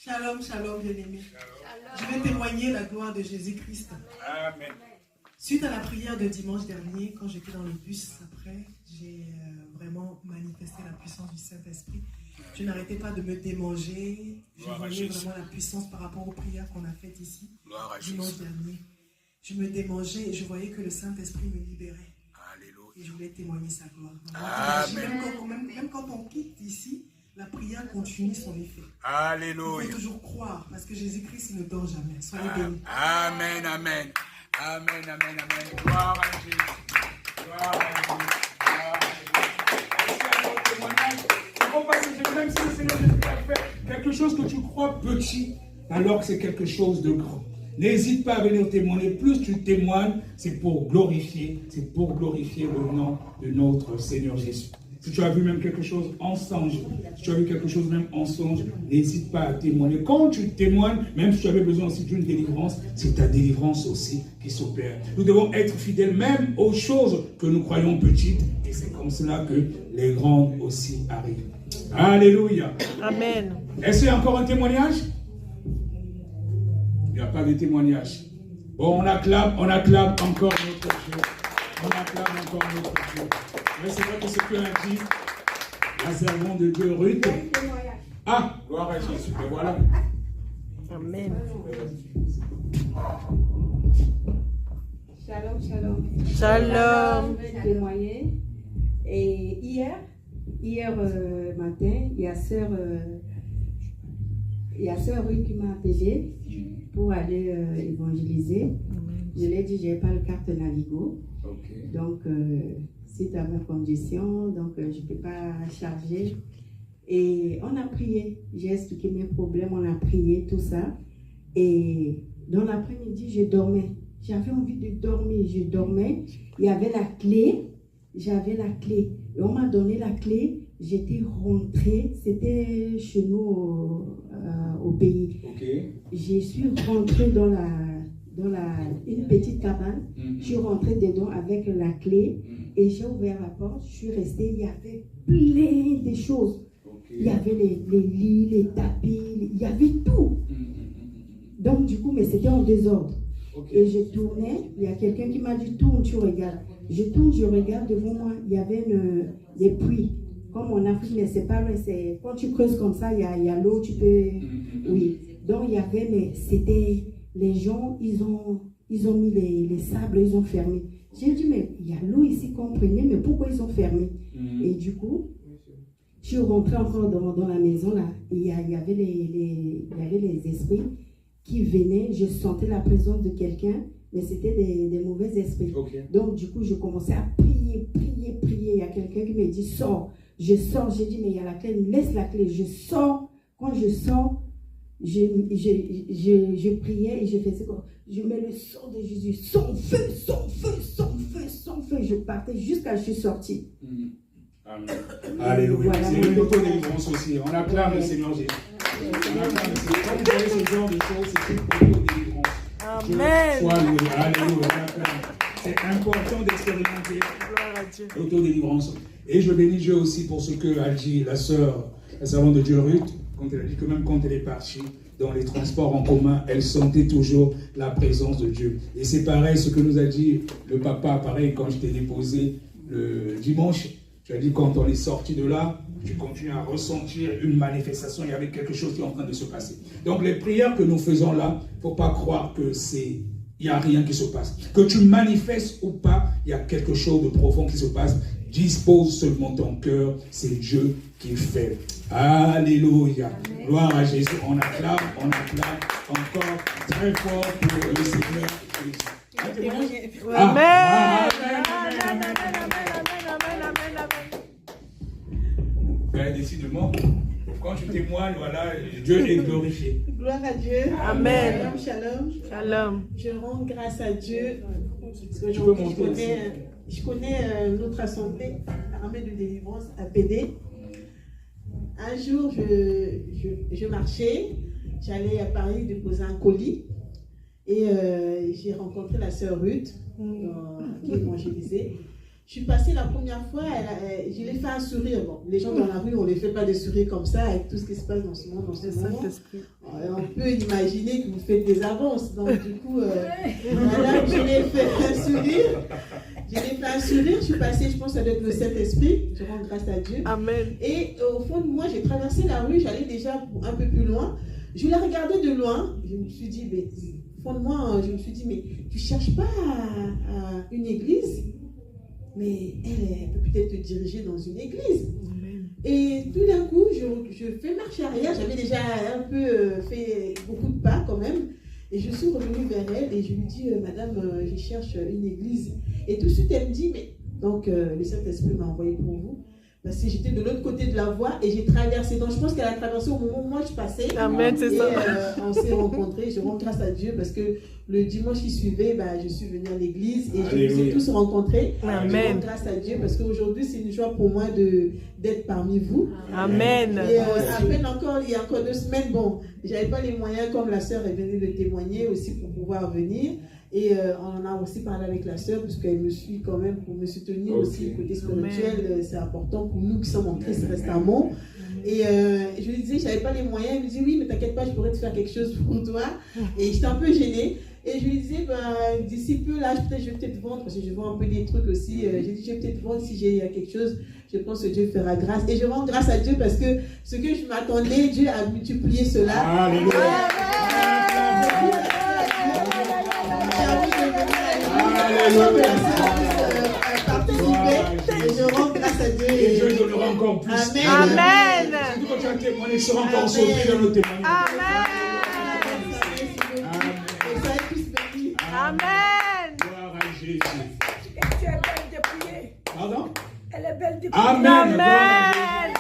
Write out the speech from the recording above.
Shalom, shalom, bien-aimés. Je vais témoigner la gloire de Jésus-Christ. Amen. Suite à la prière de dimanche dernier, quand j'étais dans le bus après, j'ai vraiment manifesté la puissance du Saint-Esprit. Je n'arrêtais pas de me démanger. Je voyais vraiment la puissance par rapport aux prières qu'on a faites ici dimanche dernier. Je me démangeais et je voyais que le Saint-Esprit me libérait. Alléluia. Et je voulais témoigner sa gloire. Amen. Même quand on quitte ici, la prière continue son effet. Alléluia. Il faut toujours croire parce que Jésus-Christ il ne dort jamais. Soyez bénis. Amen, amen. Amen, amen, amen. Gloire à Jésus. Gloire à Jésus. Même si le Seigneur Jésus a fait quelque chose que tu crois petit, alors que c'est quelque chose de grand. N'hésite pas à venir témoigner. Plus tu témoignes, c'est pour glorifier le nom de notre Seigneur Jésus. Si tu as vu même quelque chose en songe, n'hésite pas à témoigner. Quand tu témoignes, même si tu avais besoin aussi d'une délivrance, c'est ta délivrance aussi qui s'opère. Nous devons être fidèles même aux choses que nous croyons petites, et c'est comme cela que les grandes aussi arrivent. Alléluia. Amen. Est-ce qu'il y a encore un témoignage? Il n'y a pas de témoignage. Bon, on acclame encore notre Dieu. Mais c'est vrai que ce que a dit la servante de Dieu, Ruth. Ah, gloire à Jésus. Et voilà. Amen. Shalom, shalom. Shalom. Je vais témoigner. Et hier matin, il y a sœur Ruth qui m'a appelé pour aller évangéliser. Je lui ai dit, je n'ai pas le carte Navigo. Okay. Donc, c'est à ma condition, donc je ne peux pas charger. Et on a prié. J'ai expliqué mes problèmes, on a prié, tout ça. Et dans l'après-midi, je dormais. J'avais envie de dormir, je dormais. Il y avait la clé, j'avais la clé. Et on m'a donné la clé, j'étais rentrée, c'était chez nous au pays. Okay. Je suis rentrée dans une petite cabane, je suis rentrée dedans avec la clé et j'ai ouvert la porte, je suis restée, il y avait plein de choses. Okay. Il y avait les lits, les tapis, il y avait tout. Donc du coup, mais c'était en désordre. Okay. Et je tournais, il y a quelqu'un qui m'a dit tourne, tu regardes. Je tourne, je regarde devant moi, il y avait des puits. Comme en Afrique, mais c'est pas loin, c'est quand tu creuses comme ça, il y a l'eau, tu peux. Oui. Donc il y avait, mais c'était. Les gens, ils ont mis les sables, ils ont fermé. J'ai dit, mais il y a l'eau ici, comprenez, mais pourquoi ils ont fermé? Et du coup, je suis rentrée encore dans la maison, là, et il y avait les esprits qui venaient, je sentais la présence de quelqu'un, mais c'était des mauvais esprits. Okay. Donc, du coup, je commençais à prier. Il y a quelqu'un qui me dit, sors. Je sors, j'ai dit, mais il y a la clé, laisse la clé. Je sors. Quand je sors, je priais et je faisais quoi? Je mets le sang de Jésus, son feu. Je partais jusqu'à ce que je suis sortie. Amen. Alléluia. Voilà, c'est une auto-délivrance aussi. On acclame le Seigneur Jésus. On acclame le Seigneur. Quand vous voyez ce genre de choses, c'est une auto-délivrance. Amen. Sois loué. Alléluia. C'est important d'expérimenter l'auto-délivrance. Et je bénis Dieu aussi pour ce que a dit la sœur, la servante de Dieu Ruth, quand elle a dit que même quand elle est partie dans les transports en commun, elle sentait toujours la présence de Dieu. Et c'est pareil, ce que nous a dit le papa, pareil, quand je t'ai déposé le dimanche, tu as dit quand on est sorti de là, tu continues à ressentir une manifestation, il y avait quelque chose qui est en train de se passer. Donc les prières que nous faisons là, il ne faut pas croire que il n'y a rien qui se passe. Que tu manifestes ou pas, il y a quelque chose de profond qui se passe. Dispose seulement ton cœur, c'est Dieu qui fait. Alléluia. Amen. Gloire à Jésus. On acclame encore très fort pour le Seigneur Jésus. Amen. Ben, décidément, quand tu témoignes, voilà, Dieu est glorifié. Gloire à Dieu. Amen. Shalom. Shalom. Je rends grâce à Dieu. Parce que je connais notre assemblée, armée de délivrance, APD. Un jour, je marchais, j'allais à Paris déposer un colis et j'ai rencontré la sœur Ruth qui évangélisait. Je suis passée la première fois, je l'ai fait un sourire. Bon, les gens dans la rue, on ne les fait pas des sourires comme ça avec tout ce qui se passe dans ce monde. On peut imaginer que vous faites des avances. Donc, du coup, voilà, je l'ai fait un sourire. Je suis passée, je pense, ça doit être le Saint-Esprit. Je rends grâce à Dieu. Amen. Et au fond de moi, j'ai traversé la rue, j'allais déjà un peu plus loin. Je la regardais de loin. Je me suis dit, mais au fond de moi, je me suis dit, mais tu ne cherches pas à une église? Mais elle peut peut-être te diriger dans une église. Et tout d'un coup, je fais marche arrière. J'avais déjà un peu fait beaucoup de pas quand même. Et je suis revenue vers elle et je lui dis, Madame, je cherche une église. Et tout de suite, elle me dit, mais donc le Saint-Esprit m'a envoyé pour vous. Parce que j'étais de l'autre côté de la voie et j'ai traversé. Donc je pense qu'elle a traversé au moment où moi je passais. Amen, c'est ça. On s'est rencontrés. Je rends grâce à Dieu parce que le dimanche qui suivait, je suis venue à l'église et je nous ai tous rencontrés. Amen. Je rends grâce à Dieu parce qu'aujourd'hui c'est une joie pour moi d'être parmi vous. Amen. Et à peine encore, il y a encore 2 semaines, bon, j'avais pas les moyens comme la sœur est venue de témoigner aussi pour pouvoir venir. Et on en a aussi parlé avec la sœur, puisqu'elle me suit quand même pour me soutenir aussi. Côté spirituel, c'est important pour nous qui sommes en Christ récemment. Et je lui disais, je n'avais pas les moyens. Elle me dit, oui, mais t'inquiète pas, je pourrais te faire quelque chose pour toi. Et j'étais un peu gênée. Et je lui disais, d'ici peu, là, je vais peut-être vendre, parce que je vends un peu des trucs aussi. J'ai dit, je vais peut-être vendre si j'ai quelque chose. Je pense que Dieu fera grâce. Et je rends grâce à Dieu parce que ce que je m'attendais, Dieu a multiplié cela. Alléluia. Et je rends grâce à Dieu. Et Dieu donnera encore plus. Amen. Amen. Surtout quand tu as témoigné, il sera encore sauvé dans nos témoignages. Amen. Gloire à Jésus. Tu es belle de prier. Pardon? Elle est belle de prier. Amen. Amen.